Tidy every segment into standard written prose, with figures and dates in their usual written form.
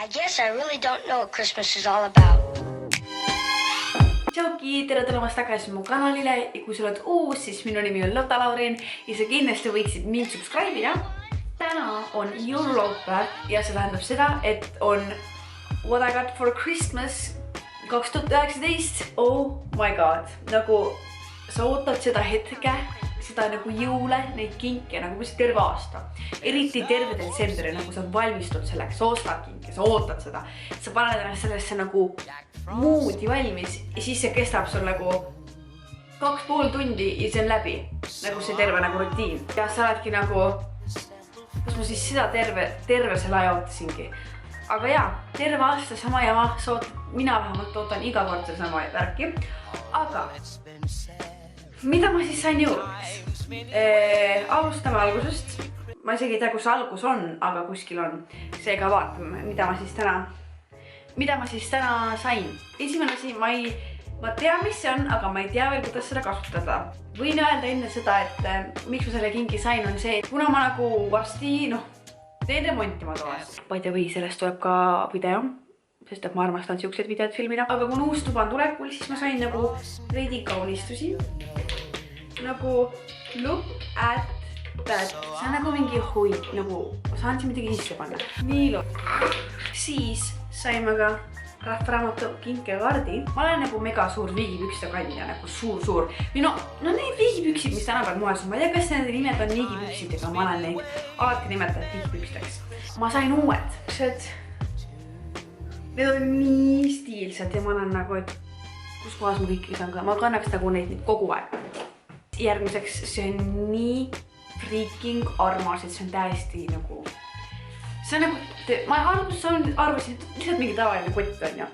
I guess I really don't know what Christmas is all about. Tšauki, tere tulemast tagasi mu kanalile ja kui sa oled uus, siis minu nimi on Lotta Laurin ja sa kindlasti võiksid mind subscribe'ida. Täna on jõululaupäev ja see tähendab seda, et on What I Got for Christmas 2019. Oh my god, nagu sa ootad seda hetke, seda nagu jõule, neid kinke nagu terve aasta. Eriti terve detsembri, nagu sa valmistud selleks, sa ostad kinke, sa ootad seda. Sa paned ennast sellesse nagu moodi valmis ja siis see kestab sul nagu 2,5 tundi ja see on läbi. Nagu see terve nagu rutiin. Ja sa oledki nagu, kas ma siis seda terve selle aja ootasingi. Aga jaa, terve aasta sama jama, mina vähemalt ootan iga kord see sama värki. Aga mida ma siis sain jõuluks? Alustame algusest. Ma isegi ei tea, kus algus on, aga kuskil on. Seega vaatame, mida ma siis täna sain. Esimene asi, ma tean, mis see on, aga ma ei tea veel, kuidas seda kasutada. Võin öelda enne seda, et miks ma selle kingi sain, on see, et kuna ma nagu varsti, teen remonti ma toas. By the way, sellest tuleb ka video, sest et ma armastan siuksed videod filmida. Aga kui uus tuba on tulekul, siis ma sain nagu veidi kaunistusi. Nagu look at that. See on nagu mingi hoid, nagu ma saan siin midagi sisse panna. Nii siis saime ka rahvaraamatu kinkekaardi. Ma olen nagu mega suur viigipükste kandja, nagu suur. Need viigipüksid, mis tänapäeval moes on. Ma ei tea, kas nende nimed on viigipüksid, aga ma olen neid alati nimetanud viigipüksteks. Ma sain uued. Need on nii stiilsed ja ma olen nagu, et kus kohas ma kõiki saan ka. Ma kannaks nagu neid kogu aeg. Järgmiseks, see on nii freaking armas, et see on täiesti nagu... See on nagu... Ma arvasin, et lihtsalt mingi tavaline kott on ja.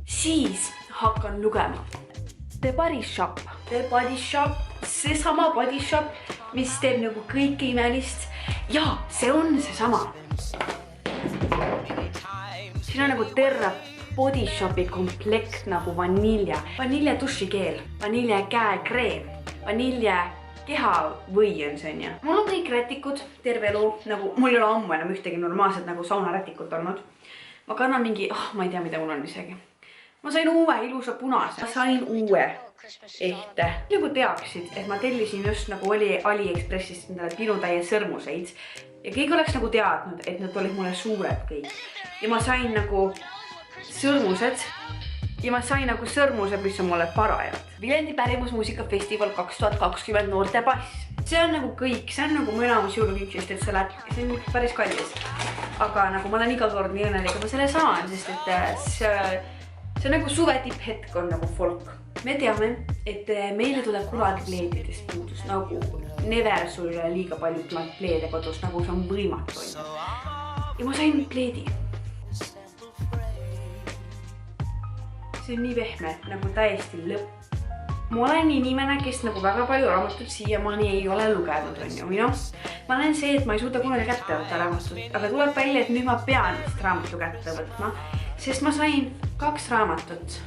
Siis hakkan lugema. The Body Shop. The Body Shop. See sama Body Shop, mis teeb nagu kõike imelist. Ja, see on see sama. Siin on nagu terve Body Shopi komplekt nagu vanilja. Vanilja dušikeel, vanilja käekreem, vanilja kehavõi on see on ja. Mul on kõik rätikud terve elu, nagu mul ei ole ammu enam ühtegi normaalset nagu saunarätikut olnud. Ma kannan mingi, ma ei tea, mida mul on isegi. Ma sain uue ilusa punase. Ma sain uue ehte. Nagu teaksid, et ma tellisin just nagu oli AliExpressist endale pinutäie sõrmuseid. Ja kõik oleks nagu teadnud, et nad olid mulle suured kõik. Ja ma sain nagu sõrmused. Ja ma sain nagu sõrmused, mis on mulle parajad. Viljandi pärimusmuusikafestival 2020 noorte pass. See on nagu kõik, see on nagu mu enamus jõulukink, sest et see on päris kallis. Aga nagu ma olen iga kord nii õnnelik, et ma selle saan, sest et see on nagu suve tipphetk on nagu folk. Me teame, et meile tuleb kunagi pleedidest puudus, nagu never sul ei ole liiga palju pleede kodus, nagu see on võimatu. Ja ma sain pleedi. See on nii pehme, nagu täiesti lõpp. Ma olen inimene, kes nagu väga palju raamatut siiamaani ei ole lugenud, on ju. Ma olen see, et ma ei suuda kunagi kätte võtta raamatut, aga tuleb välja, et nüüd ma pean raamatu kätte võtma, sest ma sain 2 raamatut.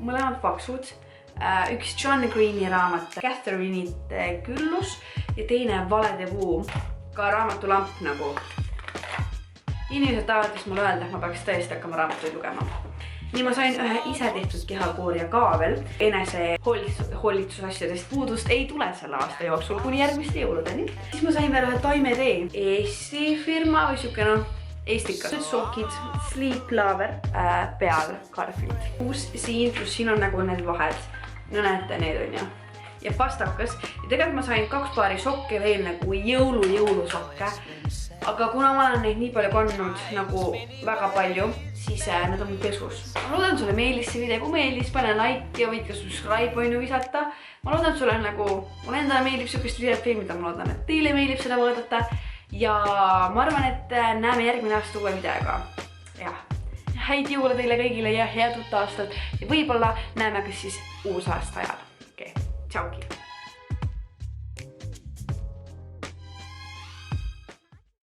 Mõlemad paksud. Üks John Greeni raamat, Catherine'ite küllus ja teine Valede puu, ka raamatulamp nagu. Inimesed tahavad mulle öelda, et ma peaks tõesti hakkama raamatuid lugema. Nii ma sain ühe ise tehtud kehakoor ja kaabel. Enese hoolitsusasjadest puudust ei tule selle aasta jooksul kuni järgmiste jõuludeni. Siis ma sain veel ühe Taime-tee. Eesti firma või siukene Eestika. Sokid, Sleep Lover peal Garfield. Uus siin, kus siin on nagu need vahed. No näete, need on ja. Ja pastakas. Ja tegelikult ma sain 2 paari sokke veel nagu jõulusokke. Aga kuna ma olen neid nii palju kandnud nagu väga palju, siis nad on pesus. Ma loodan sulle meeldis see video, kui meeldis, pane like ja võid ka subscribe võinu visata. Ma loodan sulle nagu, mulle endale meeldib siukest videot filmida, ma loodan, et teile meeldib seda vaadata. Ja ma arvan, et näeme järgmine aasta uue videoga. Häid jõule teile kõigile ja head uut aastat. Ja võib-olla näeme kas siis uus aasta ajal. Okei, tšauki!